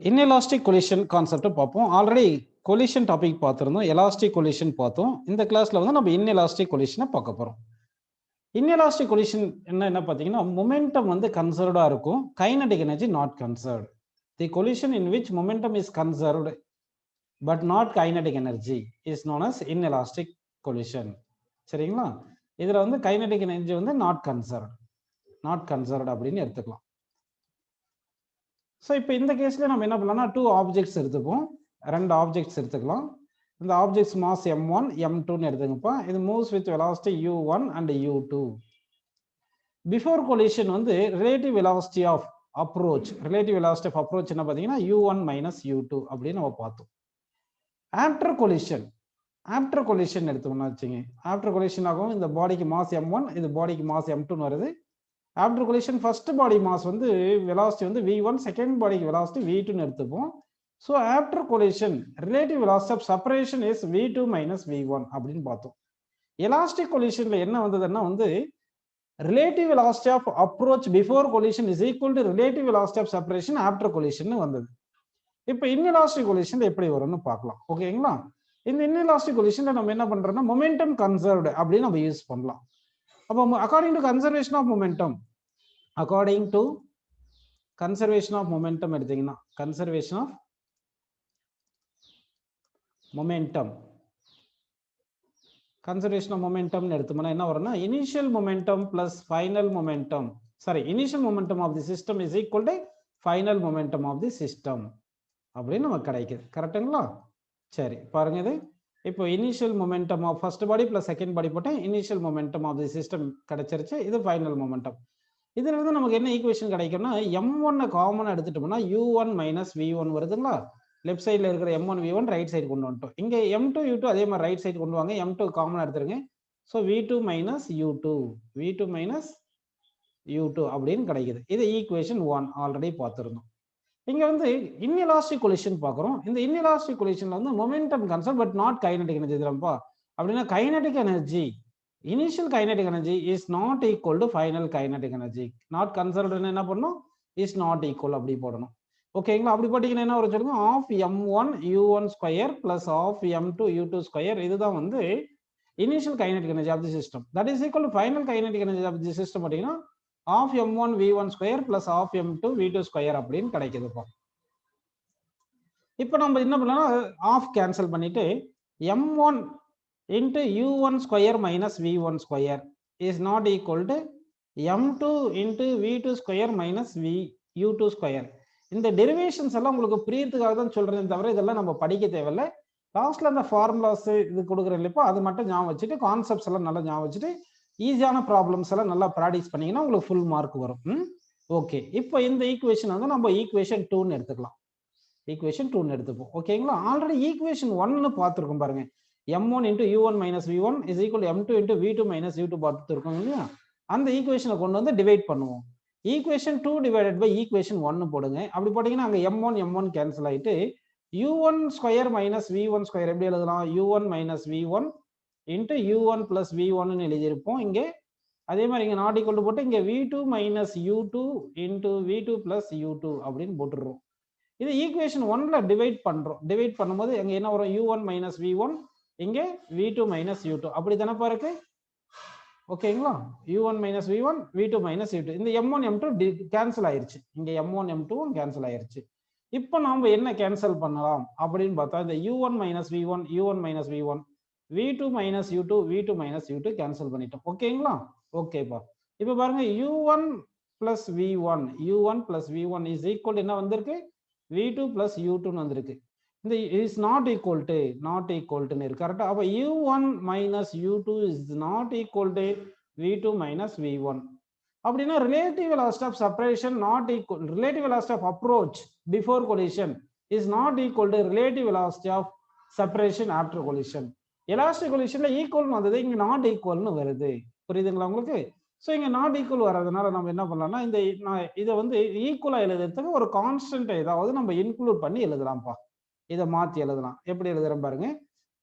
Inelastic collision concept பார்ப்போம். Already collision topic பார்த்துருந்தோம். Elastic collision பார்த்தோம். இந்த கிளாஸ்ல வந்து நம்ம இன்எலாஸ்டிக் கொலிஷனை பார்க்க போறோம். இன்எலாஸ்டிக் கொலிஷன் என்ன பார்த்தீங்கன்னா, மொமெண்டம் வந்து கன்சர்வ்டா இருக்கும், kinetic energy not conserved. The collision in which momentum is conserved but not kinetic energy is known as inelastic collision. சரிங்களா? இதுல வந்து கைனடிக் எனர்ஜி வந்து நாட் கன்சர்வ்ட் அப்படின்னு எடுத்துக்கலாம். ஸோ இப்போ இந்த கேஸில் நம்ம என்ன பண்ணலாம்னா, 2 ஆப்ஜெக்ட்ஸ் எடுத்துப்போம். 2 ஆப்ஜெக்ட்ஸ் எடுத்துக்கலாம். இந்த ஆப்ஜெக்ட்ஸ் மாஸ் m1 m2ன்னு எடுத்துங்கப்பா. இது moves with velocity u1 and u2. Before collision வந்து ரிலேட்டிவ் வெலாசிட்டி ஆஃப் அப்ரோச் என்ன பார்த்தீங்கன்னா u1 மைனஸ் u2 அப்படின்னு நம்ம பார்த்தோம். ஆஃப்டர் கொலிஷன் எடுத்தோம்னா வச்சுங்க, ஆஃப்டர் கொலிஷன் ஆகும் இந்த பாடிக்கு மாஸ் m1, இது பாடிக்கு மாஸ் m2ன்னு வருது. After collision first body mass வந்து வெலாசிட்டி வந்து v1, செகண்ட் பாடிக்கு வெலாசிட்டி v2ன்னு எடுத்துப்போம். So after collision relative velocity of separation is v2 minus v1 அப்படின்னு பார்த்தோம். எலாஸ்டிக் கொலிஷன்ல என்ன வந்ததுன்னா வந்து relative velocity of approach before collision is equal to relative velocity of separation after collision வந்தது. இப்போ இன்எலாஸ்டிக் கொலிஷன் எப்படி வரும்னு பார்க்கலாம். ஓகேங்களா? இந்த இன்எலாஸ்டிக் கொலிஷன்ல நம்ம என்ன பண்றோம்னா மொமெண்டம் கன்சர்வ்டு அப்படின்னு நம்ம யூஸ் பண்ணலாம். அப்போ according to conservation of momentum, எடுத்தீங்கன்னா கன்சர்வேஷன் ஆஃப் மொமெண்டம் எடுத்தோம்னா என்ன வரும்னா initial momentum plus final momentum, initial momentum of the system is equal to final momentum of the system அப்படின்னு நமக்கு கிடைக்குது. கரெக்டுங்களா? சரி பாருங்க, இது இப்போ initial momentum of first body plus second body போட்டேன், initial momentum of the system கிடைச்சிருச்சு. இது ஃபைனல் மொமெண்டம். இதுல இருந்து நமக்கு என்ன ஈக்குவேஷன் கிடைக்கும்னா m1 காமன் எடுத்துட்டோம்னா u1 மைனஸ் v1 வருதுங்களா? லெஃப்ட் சைடில் இருக்கிற m1 v1 ரைட் சைடு கொண்டு வந்துட்டோம். இங்கே m2 u2 அதே மாதிரி ரைட் சைடு கொண்டு வாங்க, m2 காமன் எடுத்துருங்க. ஸோ v2 மைனஸ் u2 அப்படின்னு கிடைக்குது. இது ஈக்குவேஷன் 1 ஆல்ரெடி பார்த்துருந்தோம். இங்க வந்து இன்எலாஸ்டிக் கொலிஷன் பார்க்குறோம். இந்த இன்எலாஸ்டிக் கொலிஷன்ல வந்து momentum conserve but not kinetic energy இதுலப்பா. அப்படின்னா kinetic energy, initial kinetic energy is not equal to final kinetic energy. Not கன்சர்வ்டுன்னு என்ன பண்ணணும், இஸ் நாட் ஈக்குவல் அப்படி போடணும். ஓகேங்களா? அப்படி போட்டீங்கன்னா என்ன வரும் சொல்லுங்க, half m1 u1 square plus half m2 u2 square. இதுதான் வந்து initial kinetic energy of the system. That is equal to final kinetic energy of the system. பார்த்தீங்கன்னா half m1 v1 square plus half m2 v2 square அப்படின்னு கிடைக்குதுப்பா. இப்போ நம்ம என்ன பண்ணலாம், of cancel பண்ணிட்டு m1 into u1 square minus v1 square is not equal to m2 into v2 square minus u2 square. இந்த derivations எல்லாம் உங்களுக்கு புரியறதுக்காக தான் சொல்றேன், தவிர இதெல்லாம் நம்ம படிக்க தேவையில்லை. லாஸ்ட்ல அந்த ஃபார்முலாஸ் இது கொடுக்குறேன் இல்லைப்பா, அது மட்டும் ஞாபகம் வச்சுட்டு கான்செப்ட்ஸ் எல்லாம் நல்லா ஞாபகம் வச்சுட்டு ஈஸியான ப்ராப்ளம்ஸ் எல்லாம் நல்லா ப்ராக்டிஸ் பண்ணீங்கன்னா உங்களுக்கு ஃபுல் மார்க் வரும். ஓகே, இப்போ இந்த ஈக்குவேஷன் வந்து நம்ம ஈக்குவேஷன் 2ன்னு எடுத்துக்கலாம். எடுத்துப்போம். ஓகேங்களா? ஆல்ரெடி ஈக்குவேஷன் 1ன்னு பார்த்துருக்கோம் பாருங்க. m1 into u1 minus v1 is equal to m2 into v2 minus u2 பார்த்துருக்கோம் இல்லையா? அந்த ஈக்குவேஷனை கொண்டு வந்து டிவைட் பண்ணுவோம். ஈக்குவேஷன் 2 டிவைடட் பை ஈக்குவேஷன் 1 போடுங்க. அப்படி போட்டீங்கன்னா அங்கே m1 கேன்சல் ஆகிட்டு u1 square minus v1 square எப்படி எழுதலாம், u1 minus v1 into u1 plus v1ன்னு எழுதியிருப்போம். இங்கே அதே மாதிரி இங்கே நாட் ஈக்குவல் போட்டு இங்கே v2 minus u2 into v2 plus u2 அப்படின்னு போட்டுடுறோம். இது ஈக்குவேஷன் 1ல டிவைட் பண்றோம். டிவைட் பண்ணும்போது அங்கே என்ன வரும், u1 மைனஸ் v1 இங்கே v2 மைனஸ் u2 அப்படி தானப்பா இருக்கு. ஓகேங்களா? u1 minus v1 v2 minus u2. இந்த m1 m2 கேன்சல் ஆயிருச்சு. இங்க m1 m2 கேன்சல் ஆயிருச்சு. இப்போ நாம என்ன கேன்சல் பண்ணலாம் அப்படின்னு பார்த்தா இந்த u1 minus v1 v2 minus u2 v2 minus u2 cancel பண்ணிட்டோம். ஓகேங்களா? ஓகேப்பா. இப்போ பாருங்க u1 plus v1 is equal என்ன வந்திருக்கு, v2 பிளஸ் u2ன்னு வந்திருக்கு. இந்த இஸ் நாட் ஈக்குவல் டு இருக்கு. கரெக்டா? அப்ப u1 minus u2 is not equal to v2 minus v1. அப்படின்னா relative velocity of separation not equal, relative velocity of approach before collision is not equal to relative velocity of separation after collision. Elastic கொலிஷன்ல equal வந்தது, இங்க not ஈக்குவல்னு வருது. புரியுதுங்களா உங்களுக்கு? So இங்க not equal வர்றதுனால நம்ம என்ன பண்ணலாம்னா இந்த இதை வந்து ஈக்குவலா எழுதுறதுக்கு ஒரு கான்ஸ்டன்ட் ஏதாவது நம்ம இன்க்ளூட் பண்ணி எழுதலாம்ப்பா. இதை மாற்றி எழுதலாம். எப்படி எழுதுறேன் பாருங்க.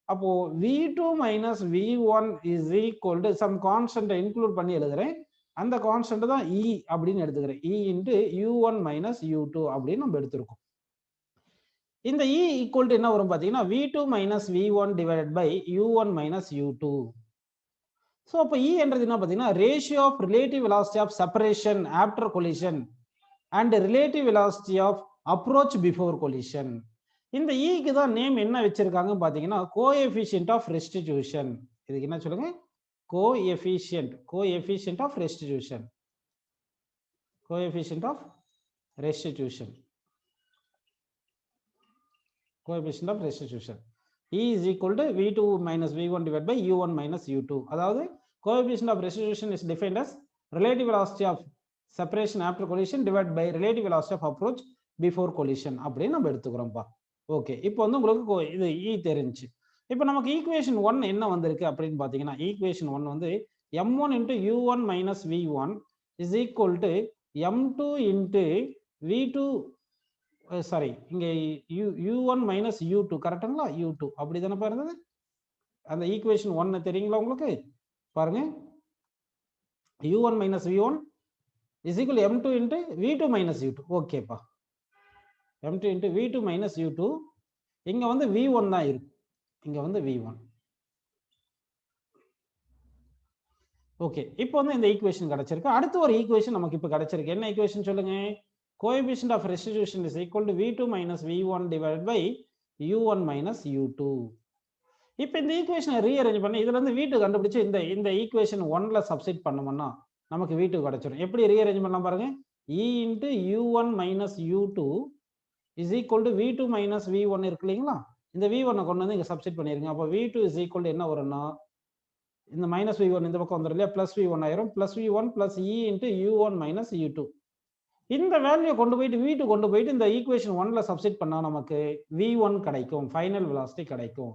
அப்போ v2 minus v1 is equal to some constant include பண்ணி எழுதுறேன். அந்த கான்ஸ்டன்ட் தான் e அப்படின்னு எடுத்துக்கிறேன். e into u1 minus u2 அப்படின்னு நம்ம எடுத்திருக்கோம். இந்த E ஈக்குவல் டு என்ன வரும் பாத்தீங்கன்னா V2 minus V1 divided by U1 minus U2. So அப்போ E என்றது என்ன பார்த்தீங்கன்னா ratio of relative velocity of separation after collision and relative velocity of approach before collision. இந்த ஈக்கு தான் நேம் என்ன வச்சிருக்காங்க பார்த்தீங்கன்னா கோஎஃபிஷியன்ட் ஆஃப் ரெஸ்டிடியூஷன். இதுக்கு என்ன சொல்லுங்க? Coefficient of restitution. Coefficient of restitution. Coefficient of restitution. E is equal to V2 minus V1 divided by U1 minus U2. அதாவது coefficient of restitution is defined as relative velocity of separation after collision divided by relative velocity of approach before collision அப்படின்னு நம்ம எடுத்துக்கிறோம்ப்பா. Okay, இப்போ வந்து உங்களுக்கு இது E தெரிஞ்சு. இப்போ நமக்கு ஈக்குவேஷன் 1 என்ன வந்திருக்கு அப்படின்னு பார்த்தீங்கன்னா ஈக்குவேஷன் 1 வந்து M1 into U1 minus V1 is equal to M2 into V2 sorry இங்க U1 minus U2 கரெக்ட்டுங்களா? U2 அப்படி தானே பாருங்க. அந்த ஈக்குவேஷன் 1 தெரியுங்களா உங்களுக்கு? பாருங்க U1 minus V1 is equal to M2 into V2 minus U2. ஓகேப்பா, M2 into V2 minus U2. இங்க வந்து V1 தான் இருக்கு, இங்க வந்து V1. ஓகே, இப்போ வந்து இந்த ஈக்குவேஷன் கிடைச்சிருக்கு. அடுத்த ஒரு ஈக்குவேஷன் நமக்கு இப்போ கிடைச்சிருக்கு. என்ன ஈக்குவேஷன் சொல்லுங்க? Coefficient of restitution is equal to V2 minus V1 divided by U1 minus U2. இப்போ இந்த ஈக்குவேஷனை ரீஅரேஞ்ச் பண்ணி இதுல இருந்து V2 கண்டுபிடிச்சு இந்த ஈக்குவேஷன் 1ல சப்ஸ்டிட் பண்ணோம்னா நமக்கு V2 கிடைச்சிடும். எப்படி ரீஅரேஞ்ச் பண்ணலாம் பாருங்க. E into U1 minus U2 is equal to V2 minus V1 இருக்கு இல்லைங்களா? இந்த V1 கொண்டு வந்து இங்க சப்ஸ்டிட் பண்ணிருங்க. அப்போ V2 is equal to என்ன வரும்னா இந்த மைனஸ் V1 இந்த பக்கம் வந்துரும் இல்லையா? பிளஸ் V1 ஆயிரும். Plus V1 plus E into U1 minus U2. இந்த வேல்யூ கொண்டு போயிட்டு V2 கொண்டு போயிட்டு இந்த ஈக்குவேஷன் 1ல சப்ஸ்டிட் பண்ணா நமக்கு V1 கிடைக்கும், ஃபைனல் வெலாசிட்டி கிடைக்கும்.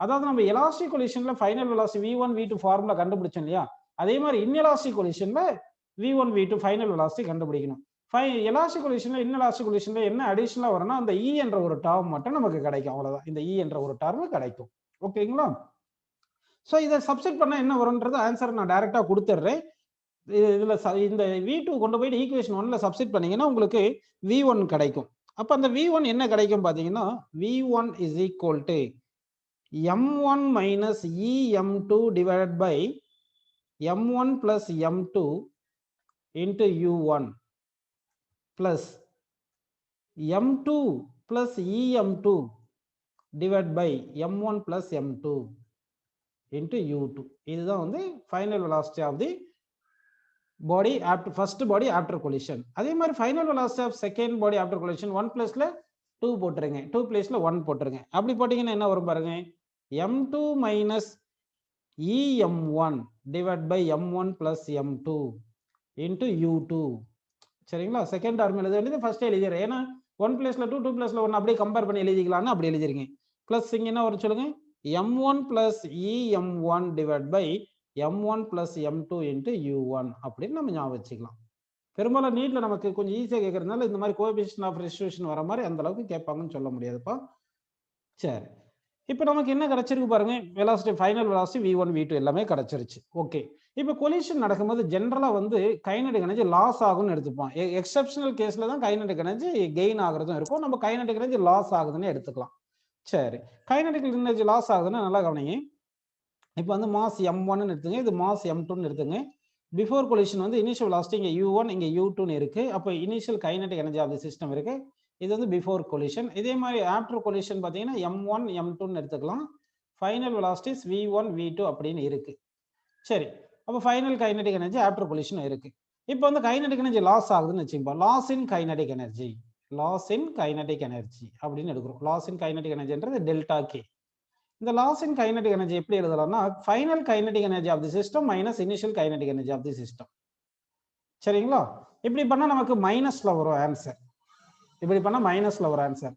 அதாவது நம்ம எலாஸ்டிக் கொலிஷன்ல final velocity V1 V2 formula கண்டுபிடிச்சோம் இல்லையா? அதே மாதிரி இன்எலாஸ்டிக் கொலிஷன்ல V1 V2 ஃபைனல் வெலாசிட்டி கண்டுபிடிக்கணும். எலாஸ்டிக் கொலிஷன்ல இன்எலாஸ்டிக் கொலிஷன்ல என்ன அடிஷனலா வரும்னா அந்த E என்ற ஒரு டேர்ம் மட்டும் நமக்கு கிடைக்கும், அவ்வளவுதான். இந்த E என்ற ஒரு டேர்ம் கிடைக்கும். ஓகேங்களா? சோ இதை சப்ஸ்டிட் பண்ணா என்ன வரும்ன்றது ஆன்சர் நான் டைரக்டா கொடுத்துறேன். இதுல இந்த V2 கொண்டு போயிட்டு ஈக்குவேஷன் 1ல சப்ஸ்டிட் பண்ணீங்கன்னா உங்களுக்கு V1 கிடைக்கும். அப்ப அந்த V1 என்ன கிடைக்கும் பாத்தீங்கன்னா V1 is equal to M1 minus EM2 divided by M1 plus M2 into U1 plus M2 plus EM2 divided by M1 plus M2 into U2. இதுதான் வந்து final velocity of the body after first body after collision. அதே மாதிரி final velocity of second body after collision 1 பிளேஸ்ல 2 போட்டுருங்க, 2 பிளேஸ்ல 1 போட்டுருங்க. அப்படி போட்டீங்கன்னா என்ன வரும் பாருங்க, M2 minus EM1 divided by M1 plus M2 into U2. சரிங்களா? செகண்ட் டேர்ம் எழுத வேண்டியது ஃபர்ஸ்ட் எழுதிடுறேன். ஏன்னா 1 பிளேஸ்ல 2 2 பிளேஸ்ல 1 அப்படியே கம்பேர் பண்ணி எழுதிக்கலாம்னு அப்படி எழுதிருங்க. பிளஸ் இங்க என்ன வரும் சொல்லுங்க, M1 plus EM1 divided by M1 plus M2 into U1 அப்படின்னு நம்ம ஞாபகம் வச்சுக்கலாம். பெரும்பாலும் நீட்ல நமக்கு கொஞ்சம் ஈஸியா கேட்கறதுனால இந்த மாதிரி கோஎஃபிஷியன்ட் ஆஃப் ரெஸ்டிடியூஷன் வர மாதிரி அந்த அளவுக்கு கேட்பாங்கன்னு சொல்ல முடியாதுப்பா. சரி, இப்போ நமக்கு என்ன கிடைச்சிருக்கு பாருங்க, velocity final velocity V1 V2 எல்லாமே கிடைச்சிருச்சு. ஓகே, இப்போ கொலிஷன் நடக்கும்போது ஜென்ரலா வந்து கைனடிக் எனர்ஜி லாஸ் ஆகும்னு எடுத்துப்போம். எக்ஸெப்ஷனல் கேஸ்ல தான் கைனடிக் எனர்ஜி கெயின் ஆகுறதும் இருக்கும். நம்ம கைனடிக் எனர்ஜி லாஸ் ஆகுதுன்னு எடுத்துக்கலாம். சரி, கைனடிக் எனர்ஜி லாஸ் ஆகுதுன்னு நல்லா கவனிங்க. இப்போ வந்து மாஸ் M1 எடுத்துங்க, இது மாஸ் M2 எடுத்துங்க. பிஃபோர் கொலிஷன் வந்து இனிஷியல் வெலாசிட்டி இங்க U1 இங்க U2 இருக்கு. அப்போ initial kinetic energy of the system இருக்கு. இது வந்து பிஃபோர் கொலிஷன். இதே மாதிரி ஆஃப்டர் கொலிஷன் பார்த்தீங்கன்னா M1 M2 எடுத்துக்கலாம். ஃபைனல் வெலாசிட்டிஸ் V1 V2 அப்படின்னு இருக்கு. சரி, அப்போ final kinetic energy after collision இருக்கு. இப்போ வந்து கைனடிக் எனர்ஜி லாஸ் ஆகுதுன்னு வச்சுக்கோங்க. Loss in kinetic energy, loss in kinetic energy அப்படின்னு எடுக்கிறோம். லாஸ் இன் கைனடிக் எனர்ஜின்றது டெல்டா கே. இந்த லாஸ் இன் கைனடிக் எனர்ஜி எப்படி எழுதலாம்னா final kinetic energy of the system minus initial kinetic energy of the system. சரிங்களா? இப்படி பண்ணா நமக்கு மைனஸ்ல வரும் ஆன்சர். இப்படி பண்ணா மைனஸ்ல வரும் ஆன்சர்.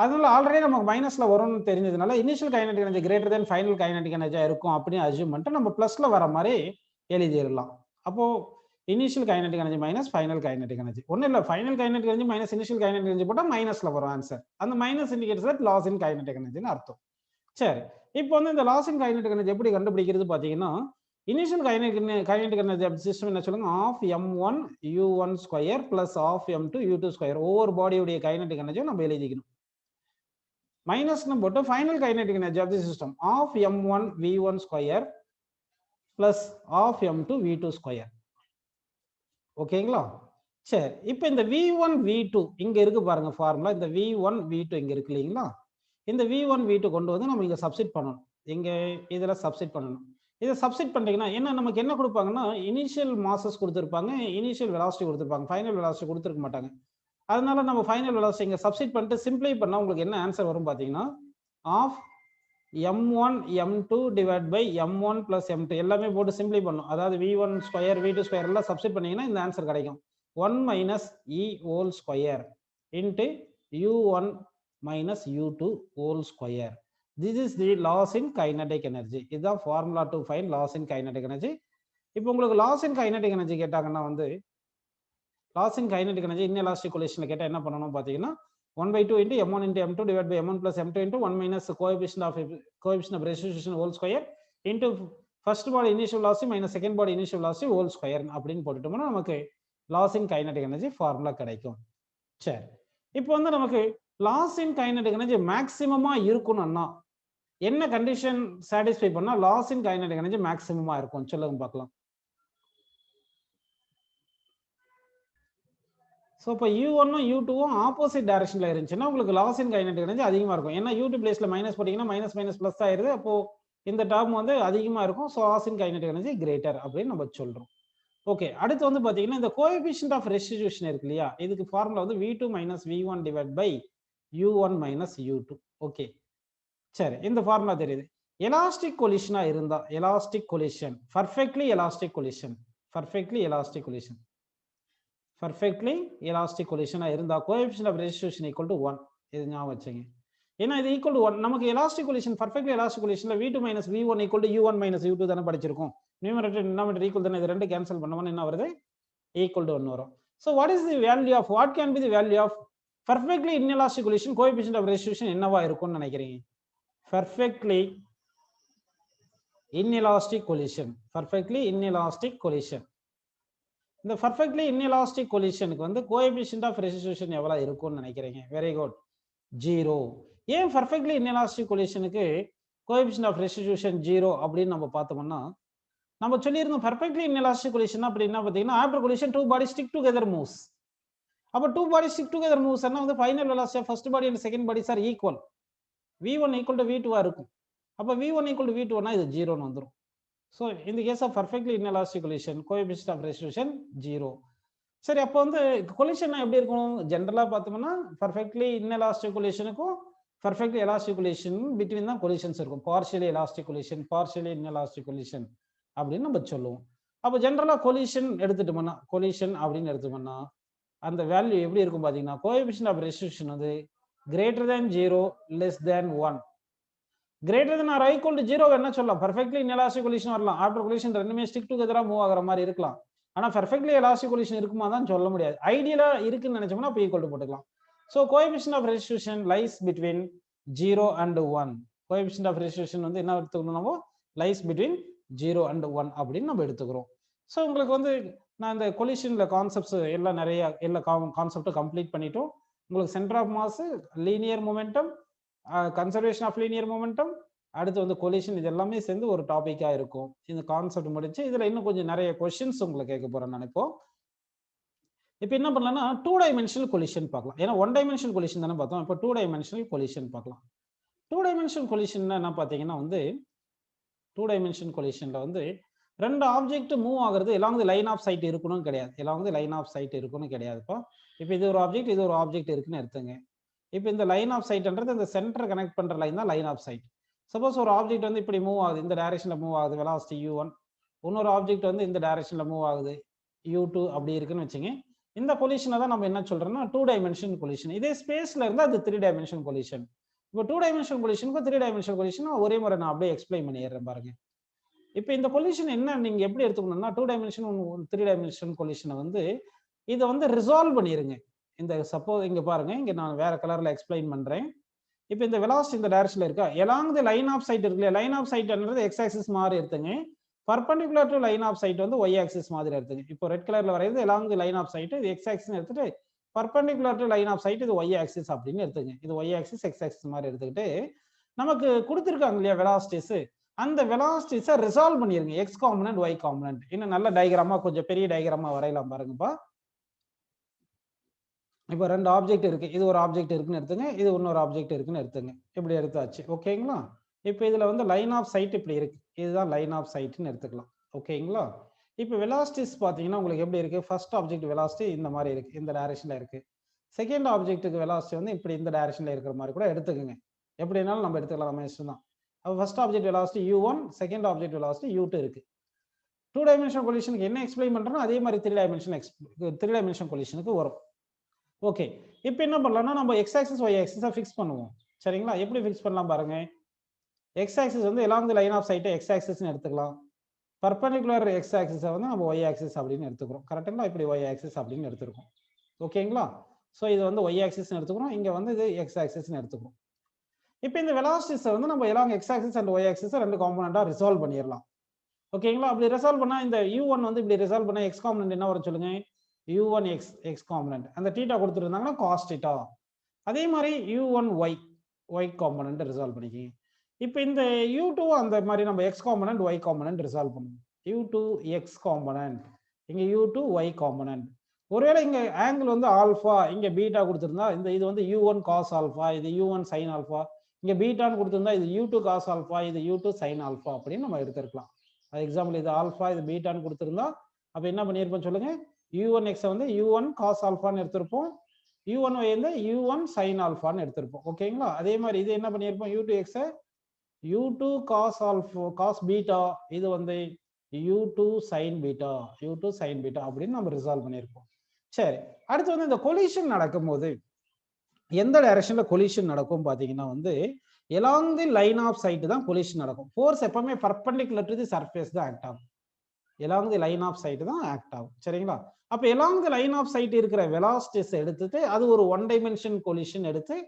அதனால ஆல்ரெடி நமக்கு மைனஸ்ல வரும்னு தெரிஞ்சதுனால initial kinetic energy greater than final kinetic எனர்ஜியா இருக்கும் அப்படின்னு அஸ்யூம் பண்ணிட்டு நம்ம பிளஸ்ல வர மாதிரி எழுதிடலாம். அப்போ initial kinetic energy minus final kinetic energy. ஒன்றும் இல்லை, final kinetic energy minus initial kinetic energy போட்டால் மைனஸ்ல வரும் ஆன்சர். அந்த minus indicates that loss in kinetic எனர்ஜின்னு அர்த்தம். சரி, இப்போ வந்து இந்த லாஸ் இன் கைனடிக் எனர்ஜி எப்படி கண்டுபிடிக்கிறது பார்த்தீங்கன்னா initial kinetic energy of system என்ன சொல்லுங்க, half M1 U1 square plus half M2 U2 square. ஒவ்வொரு பாடியுடைய கைனடிக் எனர்ஜியும் நம்ம எழுதிக்கணும். மைனஸ்னு போட்டு final kinetic energy of the system half m1 v1 square plus half m2 v2 square. ஓகேங்களா? சரி, இப்போ இந்த v1 v2 இங்க இருக்கு பாருங்க ஃபார்முலா. இந்த v1 v2 இங்க இருக்கு இல்லைங்களா? இந்த v1 v2 கொண்டு வந்து நம்ம இங்க சப்ஸ்டிட் பண்ணணும். இங்க இதுல சப்ஸ்டிட் பண்ணணும். இதை சப்ஸ்டிட் பண்ணிட்டீங்கன்னா என்ன நமக்கு என்ன கொடுப்பாங்கன்னா, இனிஷியல் மாசஸ் கொடுத்துருப்பாங்க, இனிஷியல் வெலாசிட்டி கொடுத்துருப்பாங்க, ஃபைனல் வெலாசிட்டி கொடுத்துருக்க மாட்டாங்க. அதனால நம்ம ஃபைனல் வெலாசிட்டி இங்க சப்ஸ்டிட் பண்ணிட்டு சிம்பிளை பண்ணா உங்களுக்கு என்ன ஆன்சர் வரும் பார்த்தீங்கன்னா, half m1 m2 divide by m1 plus m2 எல்லாமே போட்டு சிம்பிளை பண்ணும். அதாவது v1 ஸ்கொயர் v2 ஸ்கொயர் எல்லாம் சப்ஸ்டிட் பண்ணீங்கன்னா இந்த ஆன்சர் கிடைக்கும். 1 minus e whole square into u1 minus u2 whole square. This is the loss in kinetic energy. இதுதான் formula to find loss in kinetic energy. இப்போ உங்களுக்கு loss in kinetic energy கேட்டாங்கன்னா வந்து loss in kinetic energy inelastic collision கேட்டா என்ன பண்ணணும் பார்த்தீங்கன்னா 1/2 into m1 into m2 divided by m1 plus m2 into 1 minus coefficient of restitution whole square into first body initial velocity minus second body initial velocity whole square அப்படின்னு போட்டுட்டோம்னா நமக்கு loss in kinetic energy formula கிடைக்கும். சரி, இப்போ வந்து நமக்கு loss in kinetic energy மேக்ஸிமமா இருக்கணும்னா என்ன condition satisfy பண்ணா loss in kinetic energy மேக்ஸிமமா இருக்கும் சொல்லுங்க பார்க்கலாம். ஸோ இப்போ u1 u2 ஆப்போசிட் டைரக்ஷன்ல இருந்துச்சுன்னா உங்களுக்கு லாஸ் இன் கைனடிக் எனர்ஜி அதிகமாக இருக்கும். ஏன்னா u2 பிளேஸ்ல மைனஸ் போட்டிங்கன்னா மைனஸ் மைனஸ் பிளஸ் ஆயிருது. அப்போ இந்த டேர்ம் வந்து அதிகமாக இருக்கும். So loss in kinetic energy greater அப்படின்னு நம்ம சொல்றோம். ஓகே, அடுத்து வந்து பார்த்தீங்கன்னா இந்த கோஎஃபிஷியன்ட் ஆஃப் ரெஸ்டிடியூஷன் இருக்கு இல்லையா, இதுக்கு ஃபார்முலா வந்து v2 minus v1 divide by u1 minus u2. Okay, சரி, இந்த ஃபார்முலா தெரியுது. எலாஸ்டிக் கொலிஷனா இருந்தா elastic collision perfectly elastic collision perfectly elastic collision perfectly elastic collision இருந்தா coefficient of restitution equal to 1. இது ஞாபகம் வச்சுங்க. ஏன்னா இது equal to 1 நமக்கு elastic collision perfectly elastic collisionல v2 minus v1 equal to u1 minus u2 தானே படிச்சிருக்கோம். numerator denominator equal தானே, இது ரெண்டு கேன்சல் பண்ணோம்னா என்ன வருது, equal to 1 வரும். So what is the value of, what can be the value of perfectly inelastic collision coefficient of restitution என்னவா இருக்கும்னு நினைக்கிறீங்க? perfectly inelastic collision perfectly inelastic collision இந்த பர்ஃபெக்ட்லி இன்எலாஸ்டிக் கொலிஷனுக்கு வந்து கோஎஃபிஷியன்ட் ஆஃப் ரெஸ்டிடியூஷன் எவ்வளவு இருக்கும்னு நினைக்கிறீங்க? Very good, 0. ஏன் பர்ஃபெக்ட்லி இன்எலாஸ்டிக் கொலிஷனுக்கு கோஎஃபிஷியன்ட் ஆஃப் ரெஸ்டிடியூஷன் 0 அப்படின்னு நம்ம பார்த்தோம்னா, நம்ம சொல்லியிருந்தோம் பர்ஃபெக்ட்லி இன்எலாஸ்டிக் கொலிஷன் அப்படின்னா பார்த்தீங்கன்னா after collision two body stick together moves. அப்போ two body stick together moves வந்து final velocity of first body and second bodies are equal. v1 equal to v2 இருக்கும். அப்போ v1 ஈக்குவல் டு v2 இது 0ன்னு வந்துடும். So in the case of perfectly inelastic collision, coefficient of restitution 0. சரி, அப்போ வந்து collision எப்படி இருக்கும் ஜென்ரலா பார்த்தோம்னா பர்ஃபெக்ட்லி இன்எலாஸ்டிக் கொலிஷனுக்கும் பர்ஃபெக்ட்லி எலாஸ்டிக் கொலிஷன் பிட்வீன் தான் கொலிஷன்ஸ் இருக்கும். Partially elastic collision, partially inelastic collision அப்படின்னு நம்ம சொல்லுவோம். அப்போ ஜென்ரலா கொலிஷன் எடுத்துட்டோம்னா, கொலிஷன் அப்படின்னு எடுத்துட்டோம்னா அந்த வேல்யூ எப்படி இருக்கும் பார்த்தீங்கன்னா கோஎஃபிஷியன்ட் ஆஃப் ரெஸ்டிடியூஷன் வந்து greater than 0 less than 1. Greater than or equal to 0 என்ன சொல்லலாம், பர்ஃபெக்ட்லி இன்எலாஸ்டிக் கொலிஷன் வரலாம். ஆஃப்டர் கொலிஷன் ரெண்டுமே ஸ்டிக் டுகெதரா மூவ் ஆகிற மாதிரி இருக்கலாம். ஆனா பர்ஃபெக்ட்லி எலாஸ்டிக் கொலிஷன் இருக்குமா தான் சொல்ல முடியாது. ஐடியலா இருக்குன்னு நினைச்சோம்னா அப்போ ஈக்குவல் டு போட்டுக்கலாம். So coefficient of restitution lies between 0 and 1. Coefficient of restitution வந்து என்ன எடுத்துக்கணும், நம்ம லைஸ் பிட்வீன் 0 and 1 அப்படின்னு நம்ம எடுத்துக்கிறோம். ஸோ உங்களுக்கு வந்து நான் இந்த கொலிஷன்ல கான்செப்ட்ஸ் எல்லாம் நிறைய எல்லா கான்செப்டும் கம்ப்ளீட் பண்ணிட்டோம். உங்களுக்கு centre of mass, linear momentum, conservation of linear momentum, அடுத்து வந்து கொலிஷன், இது எல்லாமே சேர்ந்து ஒரு டாபிக்கா இருக்கும். இந்த கான்செப்ட் முடிச்சு இதுல இன்னும் கொஞ்சம் நிறைய கொஸ்டின்ஸ் உங்களுக்கு கேட்க போறேன் நினைப்போம். இப்போ என்ன பண்ணலாம்னா 2 டைமென்ஷனல் கொலிஷன் பார்க்கலாம். ஏன்னா 1 டைமென்ஷனல் கொலிஷன் தானே பார்த்தோம். இப்போ 2 டைமென்ஷனல் கொலிஷன் பார்க்கலாம். 2 டைமென்ஷனல் கொலிஷன் என்ன பார்த்தீங்கன்னா வந்து 2 டைமென்ஷனல் கொலிஷன்ல வந்து ரெண்டு ஆப்ஜெக்ட் மூவ் ஆகுறது எல்லாம் லைன் ஆஃப் சைட் இருக்கணும் கிடையாது. எல்லாம் லைன் ஆஃப் சைட் இருக்கணும் கிடையாதுப்பா. இப்போ இது ஒரு ஆப்ஜெக்ட், இது ஒரு ஆப்ஜெக்ட் இருக்குன்னு எடுத்துங்க. இப்போ இந்த லைன் ஆஃப் சைட்ன்றது இந்த சென்டர் கனெக்ட் பண்ற லைன் தான் லைன் ஆஃப் சைட். சப்போஸ் ஒரு ஆப்ஜெக்ட் வந்து இப்படி மூவ் ஆகுது, இந்த டைரக்ஷன்ல மூவ் ஆகுது, வெலாசிட்டி u1. இன்னொரு ஆப்ஜெக்ட் வந்து இந்த டைரக்ஷன்ல மூவ் ஆகுது, u2 அப்படி இருக்குன்னு வச்சுங்க. இந்த கொலிஷனை தான் நம்ம என்ன சொல்றோம்னா 2 டைமென்ஷன் கொலிஷன். இதே ஸ்பேஸ்ல இருந்தா அது 3 டைமென்ஷன் கொலிஷன். இப்போ 2 டைமென்ஷன் கொலிஷனுக்கு 3 டைமென்ஷன் கொலிஷன் ஒரே முறை நான் அப்படியே எக்ஸ்பிளைன் பண்ணிடுறேன் பாருங்க. இப்போ இந்த கொலிஷன் என்ன நீங்க எப்படி எடுத்துக்கணும்னா 2 டைமென்ஷன் 3 டைமென்ஷன் கொலிஷனை வந்து இதை வந்து ரிசால்வ் பண்ணிருங்க. இந்த சப்போஸ் இங்க பாருங்க, இங்க நான் வேற கலர்ல எக்ஸ்பிளைன் பண்றேன். இப்போ இந்த வெலாசிட்டி இந்த டைரக்ஷன்ல இருக்கா, along the line of sight இருக்கு. லைன் ஆஃப் சைட்ன்றது எக்ஸ் ஆக்சிஸ் மாதிரி எடுத்துங்க. Perpendicular to line of sight வந்து ஒய் ஆக்சிஸ் மாதிரி எடுத்துங்க. இப்போ ரெட் கலர்ல வரையுது along the line of sight, இது எக்ஸ் ஆக்சிஸ் எடுத்துட்டு perpendicular to line of sight இது y axis அப்படின்னு எடுத்துங்க. இது y axis x axis மாதிரி எடுத்துக்கிட்டு நமக்கு கொடுத்திருக்காங்க இல்லையா velocities, அந்த velocities ரிசால்வ் பண்ணிருங்க. x component y component. இன்னும் நல்ல டயகிராமா கொஞ்சம் பெரிய டயகிராமா வரையலாம் பாருங்கப்பா. இப்போ ரெண்டு ஆப்ஜெக்ட் இருக்கு. இது ஒரு ஆப்ஜெக்ட் இருக்குன்னு எடுத்துங்க, இது இன்னொரு ஆப்ஜெக்ட் இருக்குன்னு எடுத்துங்க. இப்படி எடுத்தாச்சு. ஓகேங்களா? இப்போ இதுல வந்து லைன் ஆஃப் சைட் இப்படி இருக்கு. இதுதான் லைன் ஆஃப் சைட்னு எடுத்துக்கலாம். ஓகேங்களா? இப்போ வெலாசிட்டிஸ் பாத்தீங்கன்னா உங்களுக்கு எப்படி இருக்கு? ஃபர்ஸ்ட் ஆப்ஜெக்ட் வெலாசிட்டி இந்த மாதிரி இருக்கு, இந்த டைரக்ஷன்ல இருக்கு. செகண்ட் ஆப்ஜெக்ட்டுக்கு வெலாசிட்டி வந்து இப்படி இந்த டைரக்ஷன்ல இருக்கிற மாதிரி கூட எடுத்துக்கோங்க. எப்படினாலும் நம்ம எடுத்துக்கலாம், நம்ம இஷ்டம் தான். அப்போ first object velocity u1, second object velocity u2 இருக்கு. 2 டைமென்ஷனல் கொலிஷனுக்கு என்ன எக்ஸ்பிளைன் பண்றோம் அதே மாதிரி 3 டைமென்ஷனல் கொலிஷனுக்கு வரும். ஓகே, இப்போ என்ன பண்ணலாம்னா நம்ம x ஆக்சிஸ் y ஆக்சிஸை ஃபிக்ஸ் பண்ணுவோம். சரிங்களா? எப்படி ஃபிக்ஸ் பண்ணலாம் பாருங்க. x ஆக்சிஸ் வந்து along the line of sight x ஆக்சிஸ்னு எடுத்துக்கலாம். perpendicular x ஆக்சிஸை வந்து நம்ம y ஆக்சிஸ் அப்படின்னு எடுத்துக்கிறோம். கரெக்ட்டுங்களா? இப்படி y ஆக்சிஸ் அப்படின்னு எடுத்துக்கிறோம். ஓகேங்களா? ஸோ இது வந்து y ஆக்சிஸ்னு எடுத்துக்கிறோம், இங்க வந்து இது x ஆக்சிஸ்னு எடுத்துக்கிறோம். இப்போ இந்த வெலாசிட்டிஸை வந்து நம்ம along x axis and y ஆக்சிஸை ரெண்டு காம்போனண்டா ரிசால்வ் பண்ணிடலாம். ஓகேங்களா? அப்படி ரிசால்வ் பண்ணா இந்த u1 வந்து இப்படி ரிசால்வ் பண்ணா x காம்போனன்ட் என்ன வரும் சொல்லுங்க? u1 x component. அந்த தீட்டா கொடுத்துருந்தாங்கன்னா cos தீட்டா. அதே மாதிரி u1 y காம்போனன்ட் ரிசால்வ் பண்ணிக்கிங்க. இப்போ இந்த u2 அந்த மாதிரி நம்ம x component y component resolve பண்ணுவோம். u2 x காம்போனன்ட், இங்க u2 y காம்போனன்ட். ஒருவேளை இங்க ஆங்கிள் வந்து ஆல்பா, இங்க பீட்டா கொடுத்திருந்தா இந்த இது வந்து u1 cos ஆல்பா, இது u1 sin ஆல்பா. இங்க பீட்டான்னு கொடுத்திருந்தா இது u2 cos ஆல்பா, இது u2 sin ஆல்பா அப்படின்னு நம்ம எடுத்துக்கலாம். எக்ஸாம்பிள் இது ஆல்பா, இது பீட்டான்னு கொடுத்திருந்தா அப்ப என்ன பண்ணிருப்போம் சொல்லுங்க? u1 x வந்து u1 cos ஆல்பான்னு எடுத்திருப்போம், u1 y வந்து u1 sin ஆல்பான்னு எடுத்திருப்போம். ஓகேங்களா? அதே மாதிரி இது என்ன பண்ணிருப்போம்? u2 x u2 cos alpha cos beta, இது வந்து u2 sin beta, u2 sin beta அப்படின்னு நம்ம ரிசால்வ் பண்ணிருப்போம். சரி, அடுத்து வந்து இந்த கொலிஷன் நடக்கும்போது எந்த டைரக்ஷன்ல கொலிஷன் நடக்கும் பாத்தீங்கன்னா வந்து along the line of sight தான் கொலிஷன் நடக்கும். ஃபோர்ஸ் எப்பவுமே perpendicular to the surface தான் ஆக்ட் ஆகும். along the line of sight தான் ஆக்ட் ஆகும். சரிங்களா? அப்ப along the line of sight இருக்கிற velocities எடுத்துட்டு அது ஒரு ஒன் டைமென்ஷன் கொலிஷன் எடுத்து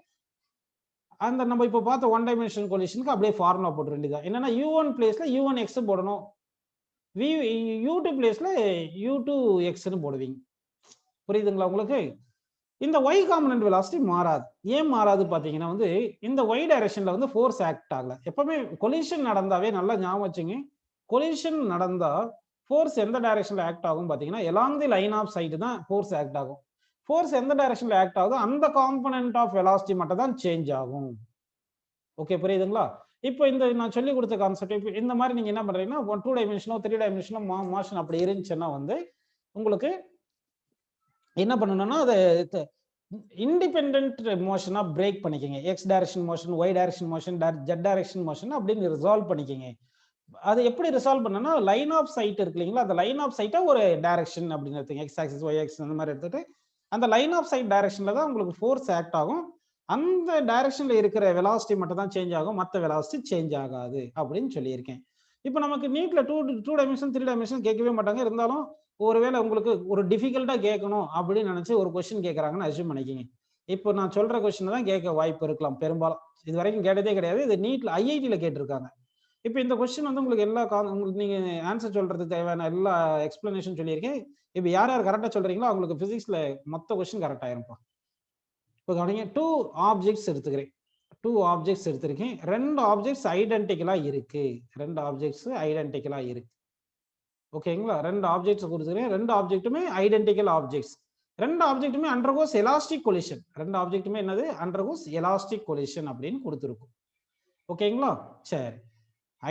அந்த நம்ம இப்ப பார்த்த ஒன் டைமென்ஷன் கொலிஷனுக்கு அப்படியே ஃபார்முலா போட வேண்டியதா. என்னன்னா u1 பிளேஸ்ல u1 x போடணும், u2 பிளேஸ்ல u2 x ன்னு போடுவீங்க. புரியுதுங்களா உங்களுக்கு? இந்த y காம்போனன்ட் வெலாசிட்டி மாறாது. ஏன் மாறாது பாத்தீங்கன்னா வந்து இந்த y டைரக்ஷன்ல வந்து ஃபோர்ஸ் ஆக்ட் ஆகல. எப்பவுமே கொலிஷன் நடந்தாவே நல்லா ஞாபகம் வச்சுங்க, கொலிஷன் நடந்தா ஃபோர்ஸ் எந்த டைரக்ஷன்ல ஆக்ட் ஆகும் பாத்தீங்கன்னா along the line of sight தான் ஃபோர்ஸ் ஆக்ட் ஆகும். ஃபோர்ஸ் எந்த டைரக்ஷன்ல ஆக்ட் ஆகுதோ அந்த காம்போனன்ட் ஆஃப் வெலாசிட்டி மட்டும் தான் சேஞ்ச் ஆகும். ஓகே, புரியுதுங்களா? இப்போ இந்த நான் சொல்லி கொடுத்த கான்செப்ட் இந்த மாதிரி நீங்க என்ன பண்றீங்கன்னா 2 டைமென்ஷனோ 3 டைமென்ஷனோ மோஷன் அப்படி இருந்துச்சுன்னா வந்து உங்களுக்கு என்ன பண்ணணும்னா அதை இண்டிபெண்டன்ட் மோஷனா பிரேக் பண்ணிக்கங்க. X direction motion, Y direction motion, Z direction motion அப்படின்னு ரிசால்வ் பண்ணிக்கங்க. அது எப்படி ரிசால்வ் பண்ணனா லைன் ஆஃப் சைட் இருக்கு இல்லைங்களா, அந்த லைன் ஆஃப் சைட்டை ஒரு டைரக்ஷன் அப்படின்னு எடுத்துங்க. எக்ஸ் ஆக்சிஸ் ஒய் ஆக்சிஸ் அந்த மாதிரி எடுத்துட்டு அந்த லைன் ஆஃப் சைட் டைரக்ஷன்ல தான் உங்களுக்கு ஃபோர்ஸ் ஆக்ட் ஆகும். அந்த டைரக்ஷன்ல இருக்கிற வெலாசிட்டி மட்டும் தான் சேஞ்ச் ஆகும், மற்ற வெலாசிட்டி சேஞ்ச் ஆகாது அப்படின்னு சொல்லியிருக்கேன். இப்போ நமக்கு நீட்ல டூ டைமென்ஷன் 3 டைமென்ஷன் கேட்கவே மாட்டாங்க. இருந்தாலும் ஒருவேளை உங்களுக்கு ஒரு டிஃபிகல்ட்டா கேட்கணும் அப்படின்னு நினைச்சு ஒரு கொஸ்டின் கேட்கறாங்கன்னு அஸ்யூம் பண்ணிக்கிங்க. இப்போ நான் சொல்ற கொஸ்டின் தான் கேட்க வாய்ப்பு இருக்கலாம். பெரும்பாலும் இது வரைக்கும் கேட்டதே கிடையாது. இது நீட்ல ஐஐடியில கேட்டிருக்காங்க. இப்போ இந்த கொஸ்டின் வந்து உங்களுக்கு எல்லா உங்களுக்கு நீங்க ஆன்சர் சொல்றதுக்கு தேவையான எல்லா எக்ஸ்பிளனேஷன் சொல்லியிருக்கேன். இப்போ யார் யார் கரெக்டா சொல்றீங்களோ அவங்களுக்கு பிசிக்ஸ்ல மொத்த கொஸ்டின் கரெக்ட் ஆயிருப்பா. இப்போ கவனிங்க, 2 ஆப்ஜெக்ட்ஸ் எடுத்துக்கிறேன். 2 ஆப்ஜெக்ட்ஸ் எடுத்திருக்கேன். 2 ஆப்ஜெக்ட்ஸ் ஐடென்டிக்கலா இருக்கு. 2 ஆப்ஜெக்ட்ஸ் ஐடென்டிக்கலா இருக்கு. ஓகேங்களா? 2 ஆப்ஜெக்ட்ஸ் கொடுத்துக்கிறேன். 2 ஆப்ஜெக்ட்டுமே ஐடென்டிக்கல் ஆப்ஜெக்ட்ஸ். 2 ஆப்ஜெக்ட்டுமே அண்டர்கோஸ் எலாஸ்டிக் கொலிஷன். 2 ஆப்ஜெக்ட்டுமே என்னது? அண்டர்கோஸ் எலாஸ்டிக் கொலிஷன் அப்படின்னு கொடுத்துருக்கும். ஓகேங்களா? சரி,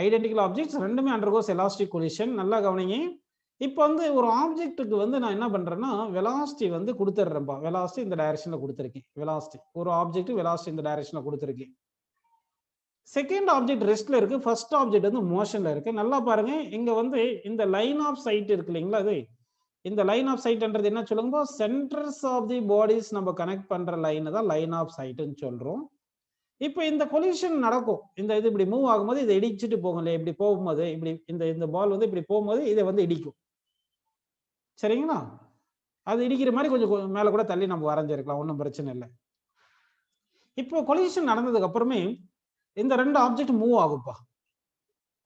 ஐடென்டிக்கல் ஆப்ஜெக்ட்ஸ் ரெண்டுமே அண்டர்கோஸ் எலாஸ்டிக் கொலிஷன். நல்லா கவனிங்க. இப்போ வந்து ஒரு ஆப்ஜெக்ட்டுக்கு வந்து நான் என்ன பண்றேன்னா வெலாசிட்டி வந்து கொடுத்துட்றேன்ப்பா. வெலாசிட்டி இந்த டைரக்ஷன்ல கொடுத்துருக்கேன். வெலாசிட்டி ஒரு ஆப்ஜெக்ட் வெலாசிட்டி இந்த டைரக்ஷன்ல கொடுத்துருக்கேன். செகண்ட் ஆப்ஜெக்ட் ரெஸ்ட்ல இருக்கு, ஃபர்ஸ்ட் ஆப்ஜெக்ட் வந்து மோஷன்ல இருக்கு. நல்லா பாருங்க, இங்க வந்து இந்த லைன் ஆஃப் சைட் இருக்கு இல்லைங்களா, அது இந்த லைன் ஆஃப் சைட்ன்றது என்ன சொல்லுங்க, சென்டர்ஸ் ஆஃப் தி பாடிஸ் நம்ம கனெக்ட் பண்ற லைன் தான் லைன் ஆஃப் சைட்னு சொல்றோம். இப்போ இந்த கொலிஷன் நடக்கும். இந்த இது இப்படி மூவ் ஆகும்போது இதை இடிச்சுட்டு போகும் இல்லையா, இப்படி போகும்போது இப்படி இந்த பால் வந்து இப்படி போகும்போது இதை வந்து இடிக்கும். சரிங்களா? அது இடிக்கிற மாதிரி கொஞ்சம் மேல கூட தள்ளி நம்ம வரைஞ்சிருக்கலாம், ஒன்றும் பிரச்சனை இல்லை. இப்போ கொலிஷன் நடந்ததுக்கு அப்புறமே இந்த 2 ஆப்ஜெக்ட் மூவ் ஆகும்பா.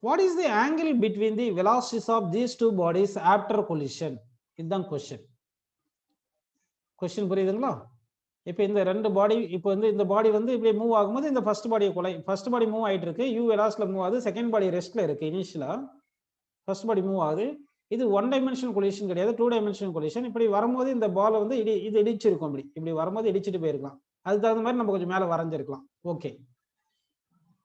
What is the angle between the velocities of these 2 bodies after collision? இதுதான் क्वेश्चन. கொஸ்டின் புரியுதுங்களா? இப்போ இந்த ரெண்டு பாடி, இப்போ வந்து இந்த பாடி வந்து இப்படி மூவ் ஆகும்போது இந்த ஃபர்ஸ்ட் பாடி மூவ் ஆயிட்டு இருக்கு, யூ வெலாசிட்டில மூவ் ஆகுது, செகண்ட் பாடி ரெஸ்ட்ல இருக்கு. இனிஷியலா ஃபர்ஸ்ட் பாடி மூவ் ஆகுது. இது 1 டைமென்ஷனல் கொலிஷன் கிடையாது, 2 டைமென்ஷனல் கொலிஷன். இப்படி வரும்போது இந்த பால் வந்து இது இடிச்சிருக்கும், இப்படி வரும்போது இடிச்சிட்டு போயிருக்கலாம். அதுக்கு தகுந்த மாதிரி நம்ம கொஞ்சம் மேலே வரைஞ்சிருக்கலாம். ஓகே,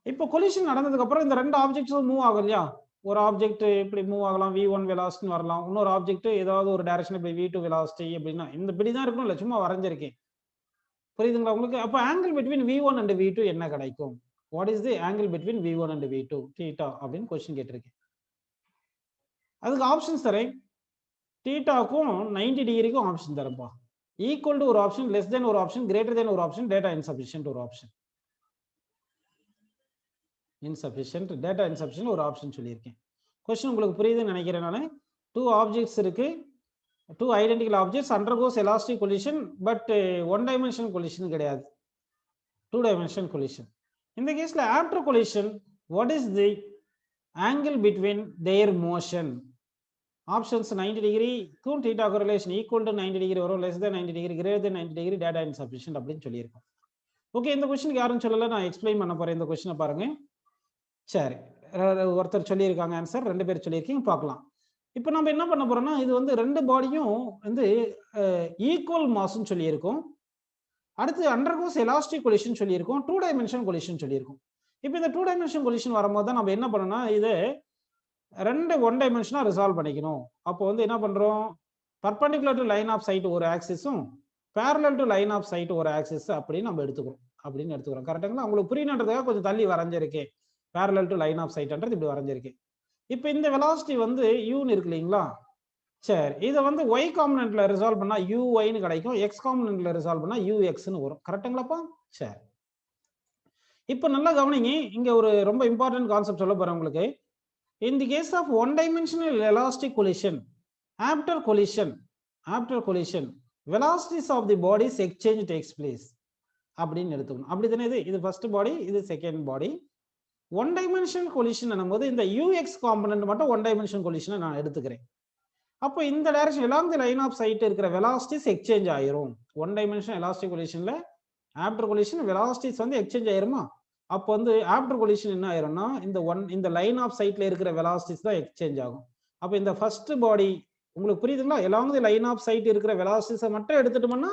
இப்போ கொலிஷன் நடந்ததுக்கு அப்புறம் இந்த ரெண்டு ஆப்ஜெக்ட்ஸும் மூவ் ஆகும் இல்லையா? ஒரு ஆப்ஜெக்ட் இப்படி மூவ் ஆகலாம், v1 வெலாசிட்டின்னு வரலாம். இன்னொரு ஆப்ஜெக்ட் ஏதாவது ஒரு டைரக்ஷன் இப்படி v2 வெலாசிட்டி அப்படின்னா இந்த இப்படி தான் இருக்கணும், இல்லை சும்மா வரைஞ்சிருக்கேன். புரியுதுங்களா உங்களுக்கு? அப்போ angle between v1 and v2 என்ன கிடைக்கும்? What is the angle between v1 and v2 theta அப்படின்னு கொஸ்டின் கேட்டிருக்கேன். அதுக்கு ஆப்ஷன்ஸ் தரேன். தீட்டாக்கும் 90 டிகிரிக்கும் ஆப்ஷன் தரப்பா. ஈக்குவல் டு ஒரு ஆப்ஷன், லெஸ் தென் ஒரு ஆப்ஷன், கிரேட்டர் தென் ஒரு ஆப்ஷன், டேட்டா இன்சஃபிஷியன்ட் ஒரு ஆப்ஷன். இன்சஃபிஷியன்ட், டேட்டா இன்சஃபிஷியன்ட் ஒரு ஆப்ஷன் சொல்லியிருக்கேன். கொஸ்டின் உங்களுக்கு புரியுதுன்னு நினைக்கிறேன். நான் 2 ஆப்ஜெக்ட்ஸ் இருக்கு, 2 identical objects undergoes elastic collision, but 1 dimensional collision கிடையாது, 2 டைமென்ஷனல் கொலிஷன். இந்த கேஸ்ல after collision what is the angle between their motion? Options 90 டிகிரிக்கும் theta correlation equal to 90 degree வரும், less than 90 degree, greater than 90 degree, data insufficient அப்படின்னு சொல்லியிருக்கோம். Okay, இந்த கொஸ்டினுக்கு யாரும் சொல்லல, நான் எக்ஸ்பிளைன் பண்ண போறேன். இந்த கொஸ்டினை பாருங்க. சரி, ஒருத்தர் சொல்லியிருக்காங்க ஆன்சர், 2 பேர் சொல்லியிருக்கீங்க, பார்க்கலாம். இப்போ நம்ம என்ன பண்ண போறோம்னா, இது வந்து ரெண்டு பாடியும் வந்து ஈக்குவல் மாஸ்ன்னு சொல்லியிருக்கோம். அடுத்து அண்டர்கோஸ் எலாஸ்டிக் கொலிஷன் சொல்லியிருக்கோம், 2 டைமென்ஷன் கொலிஷன் சொல்லியிருக்கோம். இப்போ இந்த 2 டைமென்ஷன் கொலிஷன் வரும்போது தான் நம்ம என்ன பண்ணணும்னா, இது ரெண்டு 1 டைமென்ஷனா ரிசால்வ் பண்ணிக்கணும். அப்போ வந்து என்ன பண்றோம், perpendicular to line of sight ஒரு ஆக்சிஸும் parallel to line of sight ஒரு ஆக்சிஸ் அப்படின்னு நம்ம எடுத்துக்கிறோம். கரெக்டுங்களா? உங்களுக்கு புரியணுன்றதுக்காக கொஞ்சம் தள்ளி வரைஞ்சிருக்கேன். parallel டு லைன் ஆஃப் சைட்ன்றது இப்படி வரைஞ்சிருக்கேன். இப்போ இந்த வெலாசிட்டி வந்து யூன்னு இருக்கு இல்லைங்களா? சரி, இதை வந்து y காம்பனன்ட்ல ரிசால்வ் பண்ணா uy-ன்னு கிடைக்கும், x காம்பனன்ட்ல ரிசால்வ் பண்ணா ux-ன்னு வரும். கரெக்டுங்களாப்பா? சரி, இப்போ நல்லா கவனிங்க. இங்க ஒரு ரொம்ப இம்பார்ட்டன்ட் கான்செப்ட் சொல்ல போறேன் உங்களுக்கு. In the case of one dimensional elastic collision, after collision, velocities of the bodies exchange takes place அப்படின்னு எடுத்துக்கணும். அப்படிதானே? இது ஃபர்ஸ்ட் பாடி, இது second body. One dimensional collision என்னும்போது இந்த ux காம்பனன்ட் மட்டும் ஒன் டைமென்ஷனல் கொலிஷனை நான் எடுத்துக்கிறேன். அப்போ இந்த direction along the line of sight இருக்கிற velocities எக்ஸ்சேஞ்ச் ஆயிரும். ஒன் டைமென்ஷனல் எலாஸ்டிக் கொலிஷன்ல ஆஃப்டர் கொலிஷன் வெலாசிட்டிஸ் வந்து எக்ஸ்சேஞ்ச் ஆயிருமா? அப்போ வந்து ஆஃப்டர் கொலிஷன் என்ன ஆயிரும்னா, இந்த லைன் ஆஃப் சைட்ல இருக்கிற வெலாசிட்டிஸ் தான் எக்ஸ்சேஞ்ச் ஆகும். அப்போ இந்த ஃபர்ஸ்ட் பாடி உங்களுக்கு புரியுதுங்களா? along the line of sight இருக்கிற வெலாசிட்டிஸை மட்டும் எடுத்துட்டோம்னா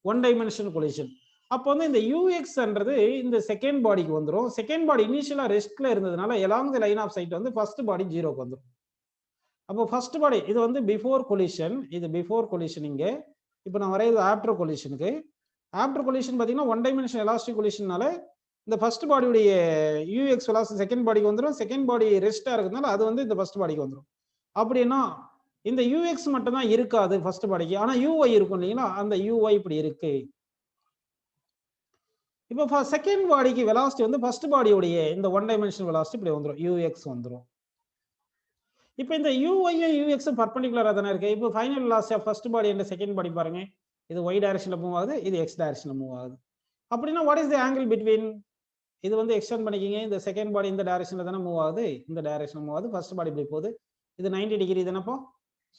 ஒன் டைமென்ஷனல் கொலிஷன். அப்போ வந்து இந்த ux-ன்றது இந்த செகண்ட் பாடிக்கு வந்துடும். செகண்ட் பாடி இனிஷியலா ரெஸ்ட்ல இருந்ததுனால along the line of sight வந்து ஃபர்ஸ்ட் பாடி ஜீரோக்கு வந்துடும். அப்போ ஃபர்ஸ்ட் பாடி இது வந்து பிஃபோர் கொலிஷன், இது பிஃபோர் கொலிஷன். இங்கே இப்போ நான் வரைയത് ஆஃப்டர் கொலிஷனுக்கு. ஆஃப்டர் கொலிஷன் பார்த்தீங்கன்னா ஒன் டைமென்ஷன் எலாஸ்டிக் கொலிஷன்னால இந்த ஃபர்ஸ்ட் பாடியுடைய ux வெலாசிட்டி செகண்ட் பாடிக்கு வந்துடும். செகண்ட் பாடி ரெஸ்டா இருக்கிறதுனால அது வந்து இந்த ஃபர்ஸ்ட் பாடிக்கு வந்துடும். அப்படின்னா இந்த ux மட்டும் தான் இருக்காது ஃபர்ஸ்ட் பாடிக்கு, ஆனா uy இருக்கும் இல்லைங்களா? அந்த uy இப்படி இருக்கு. இப்போ செகண்ட் பாடிக்கு வெலாசிட்டி வந்து ஃபர்ஸ்ட் பாடியுடைய இந்த ஒன் டைமென்ஷனல் வெலாசிட்டி இப்படி வந்துடும், ux வந்துடும். இப்போ இந்த uy-யும் ux-ம் பர்பெண்டிகுலரா தானே இருக்கு. இப்போ final velocity of first body and second body பாருங்க, இது y டைரக்ஷன்ல மூவ் ஆகுது, இது x டைரக்ஷன்ல மூவ் ஆகுது. அப்படின்னா what is the angle between? இது வந்து எக்ஸ்டெண்ட் பண்ணிக்கிங்க. இந்த செகண்ட் பாடி இந்த டைரக்ஷன்ல தானே மூவ் ஆகுது, இந்த டைரக்ஷன்ல மூவ் ஆகுது. ஃபர்ஸ்ட் பாடி இப்படி போகுது, இது 90 டிகிரி தானேப்போ.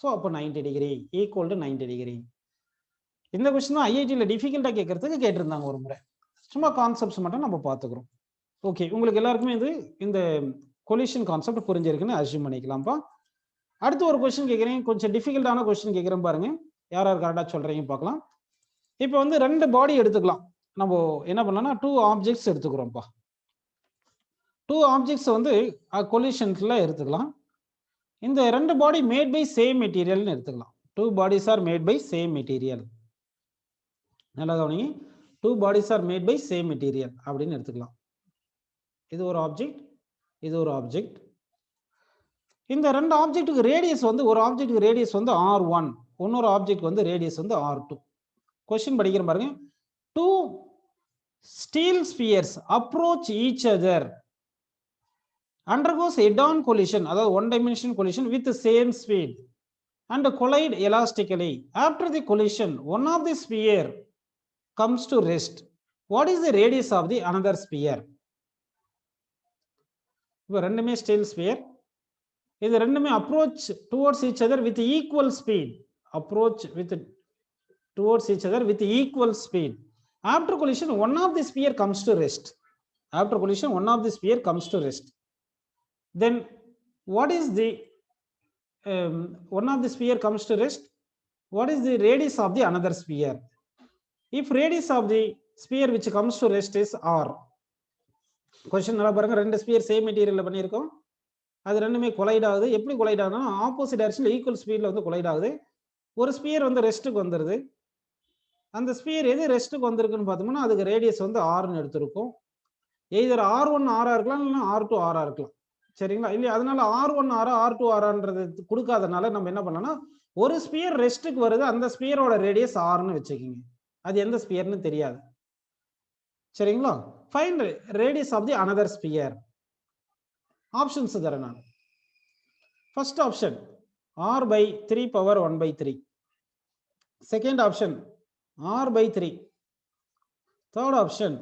ஸோ அப்போ 90 டிகிரி ஈக்குவல் டு 90 டிகிரி. இந்த கொஸ்டின் தான் ஐஐடியில் டிஃபிகல்ட்டா கேட்கறதுக்கு கேட்டிருந்தாங்க ஒரு முறை. சும்மா கான்செப்ட்ஸ் மட்டும் நம்ம பார்த்துக்கிறோம். ஓகே, உங்களுக்கு எல்லாருக்குமே இது இந்த கொலிஷன் கான்செப்ட் புரிஞ்சிருக்குன்னு அஸ்யூம் பண்ணிக்கலாம்ப்பா. அடுத்து ஒரு கொஸ்டின் கேட்குறேன், கொஞ்சம் டிஃபிகல்ட்டான கொஸ்டின் கேட்குறேன் பாருங்க, யார் யார் கரெக்டாக சொல்றீங்க பார்க்கலாம். இப்போ வந்து ரெண்டு பாடி எடுத்துக்கலாம். நம்ம என்ன பண்ணலாம்னா 2 ஆப்ஜெக்ட்ஸ் எடுத்துக்கிறோம்ப்பா. 2 ஆப்ஜெக்ட்ஸ் வந்து கொலிஷன்ல எடுத்துக்கலாம். இந்த ரெண்டு பாடி மேட் பை சேம் மெட்டீரியல்னு எடுத்துக்கலாம். 2 bodies are made by same material. நல்லா கவனிங்க, 2 bodies are made by same material அப்படின்னு எடுத்துக்கலாம். இது ஒரு ஆப்ஜெக்ட், இது ஒரு ஆப்ஜெக்ட். இந்த ரெண்டு ஆப்ஜெக்ட்டுக்கு ரேடியஸ் வந்து, ஒரு ஆப்ஜெக்ட்டுக்கு ரேடியஸ் வந்து r1, இன்னொரு ஆப்ஜெக்ட் வந்து ரேடியஸ் வந்து r2. கொஸ்டின் படிக்கிற பாருங்க. 2 steel spheres approach each other, undergoes head-on collision, அதாவது one dimensional collision with the same speed and collide elastically. After the collision, one of the sphere comes to rest. What is the radius of the another sphere? இப்போ ரெண்டுமே steel sphere, இது ரெண்டுமே approach towards each other with equal speed. Approach with towards each other with equal speed. After collision, one of the sphere comes to rest. After collision, one of the sphere comes to rest. Then what is the one of the sphere comes to rest? What is the radius of the another sphere? If radius of the sphere which comes to rest is r, question நல்லா பாருங்க, ரெண்டு sphere same மெட்டீரியல்ல பண்ணியிருக்கோம், அது ரெண்டுமே collide ஆகுது. எப்படி collide ஆகுதுன்னா opposite டைரக்ஷன்ல ஈக்குவல் ஸ்பீட்ல வந்து கொலைட் ஆகுது. ஒரு ஸ்பியர் வந்து ரெஸ்ட்டுக்கு வந்துருது. அந்த ஸ்பியர் எது ரெஸ்ட்டுக்கு வந்திருக்குன்னு பார்த்தோம்னா அதுக்கு ரேடியஸ் வந்து ஆர்னு எடுத்திருக்கும். எய்தர் r1 r இருக்கலாம், இல்லைன்னா r2 r இருக்கலாம். சரிங்களா? இல்லையா? அதனால r1 r r2 rன்றது கொடுக்காதனால நம்ம என்ன பண்ணலாம்னா ஒரு ஸ்பியர் ரெஸ்ட்டுக்கு வருது, அந்த ஸ்பியரோட ரேடியஸ் ஆர்னு வச்சுக்கிங்க. அது எந்த ஸ்பியர்னு தெரியாது. சரிங்களா? Find radius of the another sphere. Options தரேன் நான். First option r by 3 power 1 by 3. Second option r by 3. Third option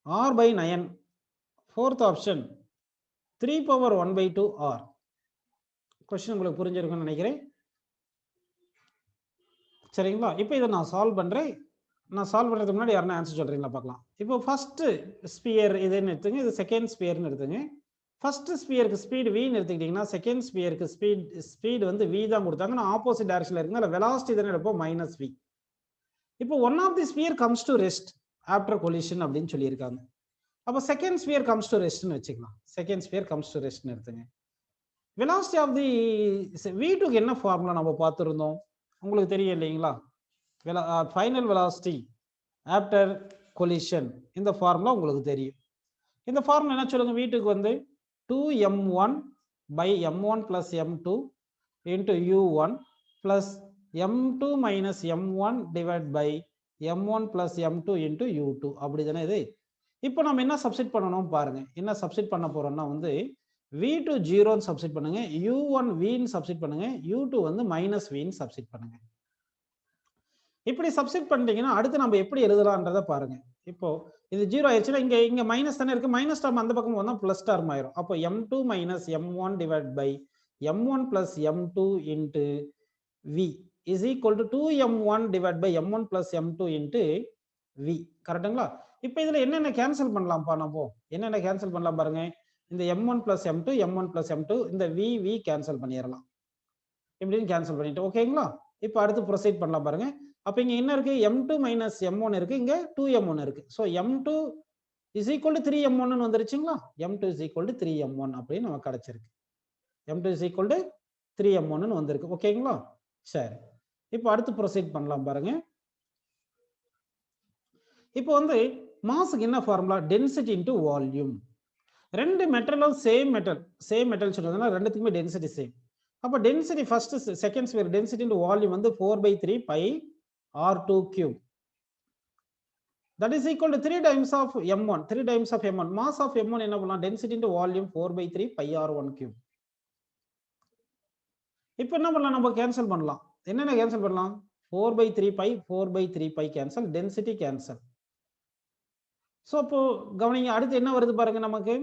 r by 9. Fourth option 3 power 1 by 2 r. Question உங்களுக்கு புரிஞ்சிருக்கும்னு நினைக்கிறேன். சரிங்களா? இப்போ இதை நான் சால்வ் பண்றேன். நான் சால்வ் பண்றதுக்கு முன்னாடி யாருன்னா ஆன்சர் சொல்றீங்களா பார்க்கலாம். இப்போ ஃபர்ஸ்ட் ஸ்பியர் இதுன்னு எடுத்துங்க, இது செகண்ட் ஸ்பியர்னு எடுத்துங்க. ஃபர்ஸ்ட் ஸ்பியருக்கு ஸ்பீடு வின்னு எடுத்துக்கிட்டீங்கன்னா செகண்ட் ஸ்பியருக்கு ஸ்பீடு வந்து v தான் கொடுத்தாங்க. நான் ஆப்போசிட் டைரக்ஷன்ல இருக்குங்க, அதில் வெலாசிட்டி தானே எடுப்போம், மைனஸ் v. இப்போ one of the sphere comes to rest after collision அப்படின்னு சொல்லியிருக்காங்க. அப்போ செகண்ட் ஸ்பியர் கம்ஸ் டு ரெஸ்ட்னு வச்சுக்கலாம். செகண்ட் ஸ்பியர் கம்ஸ் டு ரெஸ்ட்னு எடுத்துங்க. வெலாசிட்டி ஆஃப் தி v2க்கு என்ன ஃபார்முலா நம்ம பார்த்துருந்தோம் உங்களுக்கு தெரியும் இல்லைங்களா? ஃபைனல் வெலாசிட்டி ஆஃப்டர் கொலிஷன், இந்த ஃபார்முலா உங்களுக்கு தெரியும். இந்த ஃபார்முலா என்ன சொல்லுங்க? v2க்கு வந்து 2m1 by m1 plus m2 into u1 plus m2 minus m1 divided by m1 plus m2 into u2. அப்படிதானே இது? இப்போ நம்ம என்ன சப்ஸ்டிட் பண்ணணும் பாருங்க. என்ன சப்ஸ்டிட் பண்ண போறோம்னா வந்து v2 0ன்னு சப்ஸ்டிட் பண்ணுங்க, u1 vன்னு சப்ஸ்டிட் பண்ணுங்க, u2 வந்து மைனஸ் vன்னு சப்ஸ்டிட் பண்ணுங்க. இப்படி சப்ஸ்டிட் பண்ணிட்டீங்கன்னா அடுத்து நம்ம எப்படி எழுதலாம்ன்றத பாருங்க. இப்போ இது 0 ஆயிடுச்சுன்னா இங்க மைனஸ் தானே இருக்கு, மைனஸ் டேர்ம் அந்த பக்கம் வந்தா பிளஸ் டேர்ம் ஆயிரும். அப்போ m2 minus m1 divided by m1 plus m2 into v is equal to 2m1 divided by m1 plus m2 into v. கரெக்ட்டுங்களா? இப்போ இதுல என்னென்ன கேன்சல் பண்ணலாம்ப்பா? நம்ம என்னென்ன கேன்சல் பண்ணலாம் பாருங்க. இந்த m1 plus m2 m1 plus m2 இந்த v கேன்சல் பண்ணிடலாம். இப்படின்னு கேன்சல் பண்ணிட்டு ஓகேங்களா? இப்போ அடுத்து ப்ரொசீட் பண்ணலாம் பாருங்க. அப்ப இங்க என்ன இருக்கு? m2 minus m1 இருக்கு, இங்க 2m1 இருக்கு. So m2 is equal to 3m1 ன்னு வந்துருச்சுங்களா? m2 is equal to 3m1 அப்படின்னு நமக்கு கிடைச்சிருக்கு. m2 is equal to 3m1 ன்னு வந்திருக்கு. ஓகேங்களா? சரி, இப்போ அடுத்து ப்ரொசீட் பண்ணலாம் பாருங்க. இப்போ வந்து மாஸ்க்கு என்ன ஃபார்முலா? Density into volume. ரெண்டு மெட்டலும் சேம் மெட்டல் சொல்றதுனால ரெண்டுத்துக்குமே டென்சிட்டி சேம். அப்ப density first second sphere density into volume வந்து 4/3 pi r2 cube. That is equal to 3 times of m1. 3 times of m1. Mass of m1 என்ன பண்ணலாம்? Density into volume 4/3 pi r1 cube. இப்போ என்ன பண்ணலாம்? நம்ம cancel பண்ணலாம். என்னென்ன கேன்சல் பண்ணலாம்? 4/3 pi 4/3 pi cancel, density cancel. So அப்போ கவனிங்க, அடுத்து என்ன வருது பாருங்க. நமக்கு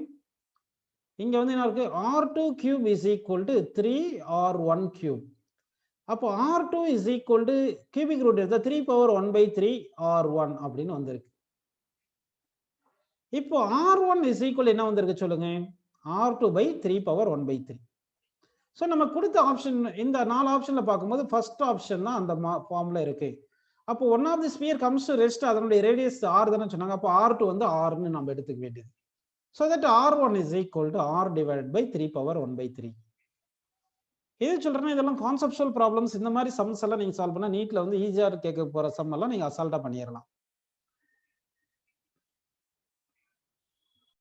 இங்க வந்து என்ன இருக்கு? r2 cube is equal to 3r1 cube. அப்போ r2 is equal to cubic root எடுத்தா 3 power 1/3 r1 அப்படின்னு வந்திருக்கு. இப்போ r1 is equal என்ன வந்திருக்கு சொல்லுங்க? r2 by 3 power 1/3. சோ நம்ம கொடுத்த ஆப்ஷன் இந்த 4 ஆப்ஷன்ல பார்க்கும்போது ஃபர்ஸ்ட் ஆப்ஷன் தான் அந்த ஃபார்ம்ல இருக்கு. அப்போ one of the sphere comes to rest, அதனுடைய ரேடியஸ் r தானே சொன்னாங்க. அப்போ r2 வந்து r ன்னு நம்ம எடுத்துக்க வேண்டியது. So that r1 is equal to r divided by 3 power 1/3. இது சொல்றேன்னா இதெல்லாம் கான்செப்சுவல் ப்ராப்ளம்ஸ். இந்த மாதிரி சம்ஸ் எல்லாம் நீங்க சால்வ் பண்ணா நீட்ல வந்து ஈஸியா கேட்க போற சம் எல்லாம் நீங்க அசால்ட்டா பண்ணிடலாம்.